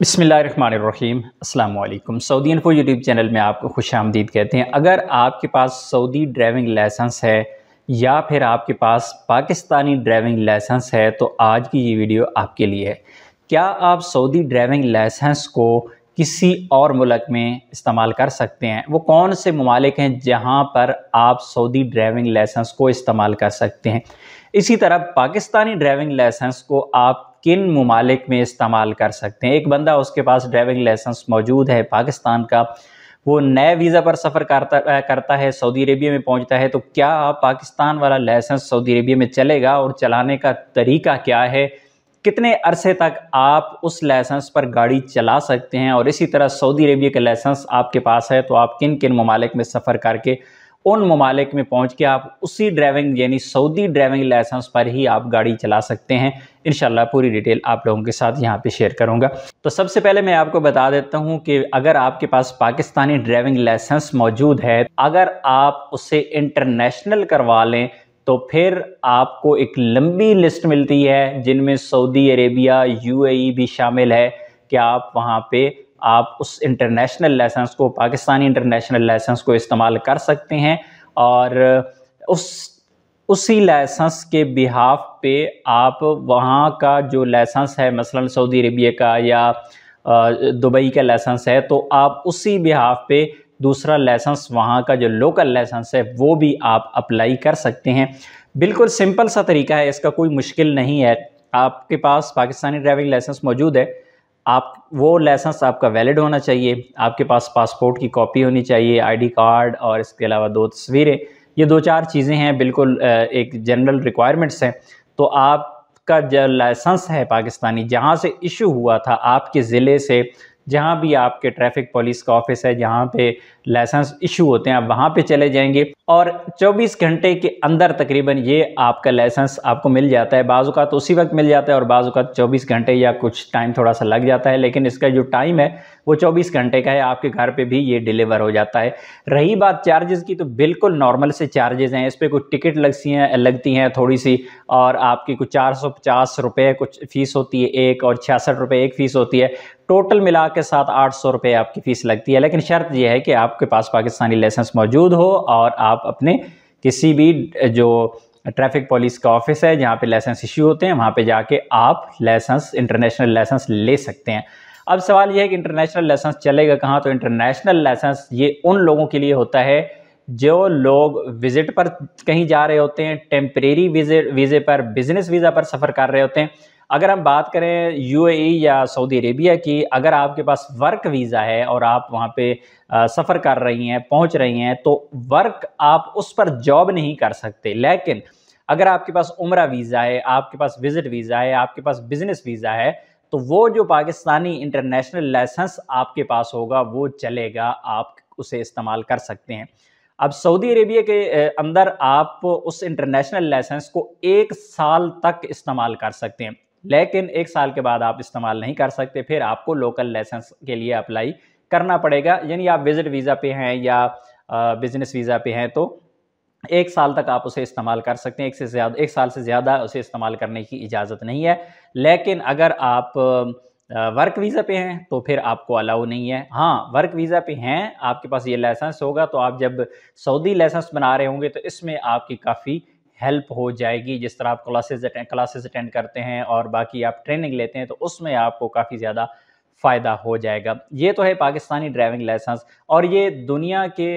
बिस्मिल्लाहिर्रहमानिर्रहीम अस्सलाम वालेकुम। सऊदी इन्फो यूट्यूब चैनल में आपको खुश आमदीद कहते हैं। अगर आपके पास सऊदी ड्राइविंग लाइसेंस है या फिर आपके पास पाकिस्तानी ड्राइविंग लाइसेंस है तो आज की ये वीडियो आपके लिए है। क्या आप सऊदी ड्राइविंग लाइसेंस को किसी और मुल्क में इस्तेमाल कर सकते हैं? वो कौन से ममालिक हैं जहाँ पर आप सऊदी ड्राइविंग लाइसेंस को इस्तेमाल कर सकते हैं? इसी तरह पाकिस्तानी ड्राइविंग लाइसेंस को आप किन ममालिक में इस्तेमाल कर सकते हैं? एक बंदा उसके पास ड्राइविंग लाइसेंस मौजूद है पाकिस्तान का, वो नए वीज़ा पर सफ़र करता है, सऊदी अरेबिया में पहुंचता है, तो क्या पाकिस्तान वाला लाइसेंस सऊदी अरेबिया में चलेगा और चलाने का तरीका क्या है? कितने अरसे तक आप उस लाइसेंस पर गाड़ी चला सकते हैं? और इसी तरह सऊदी अरेबिया का लाइसेंस आपके पास है तो आप किन किन ममालिक में सफ़र करके उन ममालिक में पहुंच के आप उसी ड्राइविंग यानी सऊदी ड्राइविंग लाइसेंस पर ही आप गाड़ी चला सकते हैं। इंशाल्लाह पूरी डिटेल आप लोगों के साथ यहाँ पे शेयर करूँगा। तो सबसे पहले मैं आपको बता देता हूँ कि अगर आपके पास पाकिस्तानी ड्राइविंग लाइसेंस मौजूद है, अगर आप उसे इंटरनेशनल करवा लें तो फिर आपको एक लंबी लिस्ट मिलती है जिनमें सऊदी अरेबिया, यूएई भी शामिल है कि आप वहाँ पे आप उस इंटरनेशनल लाइसेंस को, पाकिस्तानी इंटरनेशनल लाइसेंस को इस्तेमाल कर सकते हैं और उसी लाइसेंस के बिहाफ पे आप वहाँ का जो लाइसेंस है, मसलन सऊदी अरेबिया का या दुबई का लाइसेंस है, तो आप उसी बिहाफ पे दूसरा लाइसेंस, वहाँ का जो लोकल लाइसेंस है, वो भी आप अप्लाई कर सकते हैं। बिल्कुल सिंपल सा तरीका है, इसका कोई मुश्किल नहीं है। आपके पास पाकिस्तानी ड्राइविंग लाइसेंस मौजूद है, आप वो लाइसेंस आपका वैलिड होना चाहिए, आपके पास पासपोर्ट की कॉपी होनी चाहिए, आईडी कार्ड और इसके अलावा 2 तस्वीरें। ये 2-4 चीज़ें हैं, बिल्कुल एक जनरल रिक्वायरमेंट्स हैं। तो आपका जो लाइसेंस है पाकिस्तानी, जहाँ से इशू हुआ था आपके ज़िले से, जहाँ भी आपके ट्रैफिक पुलिस का ऑफिस है जहाँ पे लाइसेंस इशू होते हैं, आप वहाँ पे चले जाएंगे और 24 घंटे के अंदर तकरीबन ये आपका लाइसेंस आपको मिल जाता है। बाज़ तो उसी वक्त मिल जाता है और बाज़ 24 घंटे या कुछ टाइम थोड़ा सा लग जाता है, लेकिन इसका जो टाइम है वो 24 घंटे का है। आपके घर पे भी ये डिलीवर हो जाता है। रही बात चार्जेस की, तो बिल्कुल नॉर्मल से चार्जेस हैं। इस पर कुछ टिकट लगती हैं थोड़ी सी, और आपकी कुछ 450 रुपये कुछ फ़ीस होती है एक, और 66 रुपये एक फ़ीस होती है। टोटल मिला के साथ 800 रुपये आपकी फ़ीस लगती है। लेकिन शर्त यह है कि आपके पास पाकिस्तानी लाइसेंस मौजूद हो और आप अपने किसी भी जो ट्रैफिक पुलिस का ऑफिस है जहाँ पे लाइसेंस इश्यू होते हैं, वहाँ पे जाके आप लाइसेंस, इंटरनेशनल लाइसेंस ले सकते हैं। अब सवाल यह है कि इंटरनेशनल लाइसेंस चलेगा कहाँ? तो इंटरनेशनल लाइसेंस ये उन लोगों के लिए होता है जो लोग विजिट पर कहीं जा रहे होते हैं, टेम्परेरी वीज़े पर, बिजनेस वीज़ा पर सफ़र कर रहे होते हैं। अगर हम बात करें यूएई या सऊदी अरेबिया की, अगर आपके पास वर्क वीज़ा है और आप वहाँ पे सफ़र कर रही हैं, पहुँच रही हैं, तो वर्क आप उस पर जॉब नहीं कर सकते। लेकिन अगर आपके पास उम्रा वीज़ा है, आपके पास विजिट वीज़ा है, आपके पास बिजनेस वीज़ा है, तो वो जो पाकिस्तानी इंटरनेशनल लाइसेंस आपके पास होगा वो चलेगा, आप उसे इस्तेमाल कर सकते हैं। अब सऊदी अरेबिया के अंदर आप उस इंटरनेशनल लाइसेंस को 1 साल तक इस्तेमाल कर सकते हैं, लेकिन 1 साल के बाद आप इस्तेमाल नहीं कर सकते। फिर आपको लोकल लाइसेंस के लिए अप्लाई करना पड़ेगा। यानी आप विजिट वीज़ा पे हैं या बिजनेस वीज़ा पे हैं तो 1 साल तक आप उसे इस्तेमाल कर सकते हैं। 1 साल से ज़्यादा उसे इस्तेमाल करने की इजाज़त नहीं है। लेकिन अगर आप वर्क वीज़ा पे हैं तो फिर आपको अलाउ नहीं है। हाँ, वर्क वीज़ा पे हैं, आपके पास ये लाइसेंस होगा तो आप जब सऊदी लाइसेंस बना रहे होंगे तो इसमें आपकी काफ़ी हेल्प हो जाएगी। जिस तरह आप क्लासेस अटेंड करते हैं और बाकी आप ट्रेनिंग लेते हैं तो उसमें आपको काफ़ी ज़्यादा फ़ायदा हो जाएगा। ये तो है पाकिस्तानी ड्राइविंग लाइसेंस, और ये दुनिया के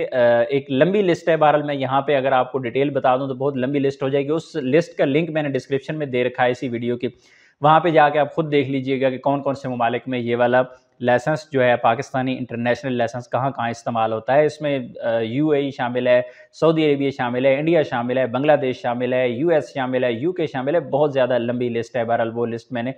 एक लंबी लिस्ट है। बहरहाल मैं यहाँ पे अगर आपको डिटेल बता दूँ तो बहुत लंबी लिस्ट हो जाएगी। उस लिस्ट का लिंक मैंने डिस्क्रिप्शन में दे रखा है इसी वीडियो के, वहाँ पे जाके आप खुद देख लीजिएगा कि कौन कौन से ममालिक में ये वाला लाइसेंस जो है पाकिस्तानी इंटरनेशनल लाइसेंस कहाँ कहाँ इस्तेमाल होता है। इसमें यूएई शामिल है, सऊदी अरेबिया शामिल है, इंडिया शामिल है, बांग्लादेश शामिल है, यूएस शामिल है, यूके शामिल है। बहुत ज़्यादा लंबी लिस्ट है। बहरहाल वो लिस्ट मैंने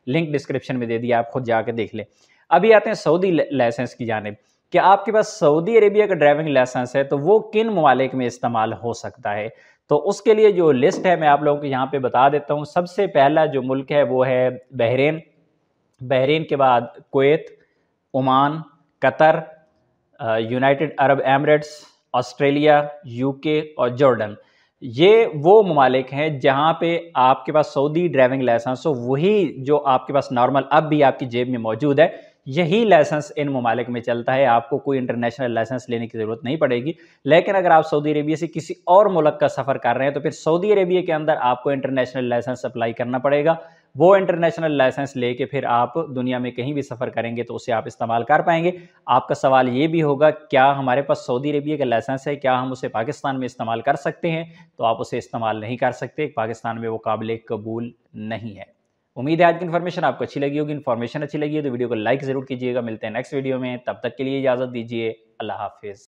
लिंक डिस्क्रिप्शन में दे दिया, आप खुद जाके देख लें। अभी आते हैं सऊदी लाइसेंस की जानिब कि आपके पास सऊदी अरेबिया का ड्राइविंग लाइसेंस है तो वो किन ममालिक में इस्तेमाल हो सकता है। तो उसके लिए जो लिस्ट है मैं आप लोगों को यहाँ पे बता देता हूँ। सबसे पहला जो मुल्क है वो है बहरीन। बहरीन के बाद Kuwait, Oman, Qatar, United Arab Emirates, Australia, UK और जॉर्डन। ये वो ममालिक हैं जहाँ पे आपके पास सऊदी ड्राइविंग लाइसेंस हो, वही जो आपके पास नॉर्मल अब भी आपकी जेब में मौजूद है, यही लाइसेंस इन ममालिक में चलता है, आपको कोई इंटरनेशनल लाइसेंस लेने की ज़रूरत नहीं पड़ेगी। लेकिन अगर आप सऊदी अरेबिया से किसी और मुल्क का सफ़र कर रहे हैं तो फिर सऊदी अरेबिया के अंदर आपको इंटरनेशनल लाइसेंस अप्लाई करना पड़ेगा। वो इंटरनेशनल लाइसेंस लेके फिर आप दुनिया में कहीं भी सफ़र करेंगे तो उसे आप इस्तेमाल कर पाएंगे। आपका सवाल ये भी होगा, क्या हमारे पास सऊदी अरेबिया का लाइसेंस है, क्या हम उसे पाकिस्तान में इस्तेमाल कर सकते हैं? तो आप उसे इस्तेमाल नहीं कर सकते, पाकिस्तान में वो काबिल कबूल नहीं है। उम्मीद है आज की इन्फॉर्मेशन आपको अच्छी लगी होगी। इन्फॉर्मेशन अच्छी लगी है तो वीडियो को लाइक ज़रूर कीजिएगा। मिलते हैं नेक्स्ट वीडियो में, तब तक के लिए इजाज़त दीजिए। अल्लाह हाफिज़।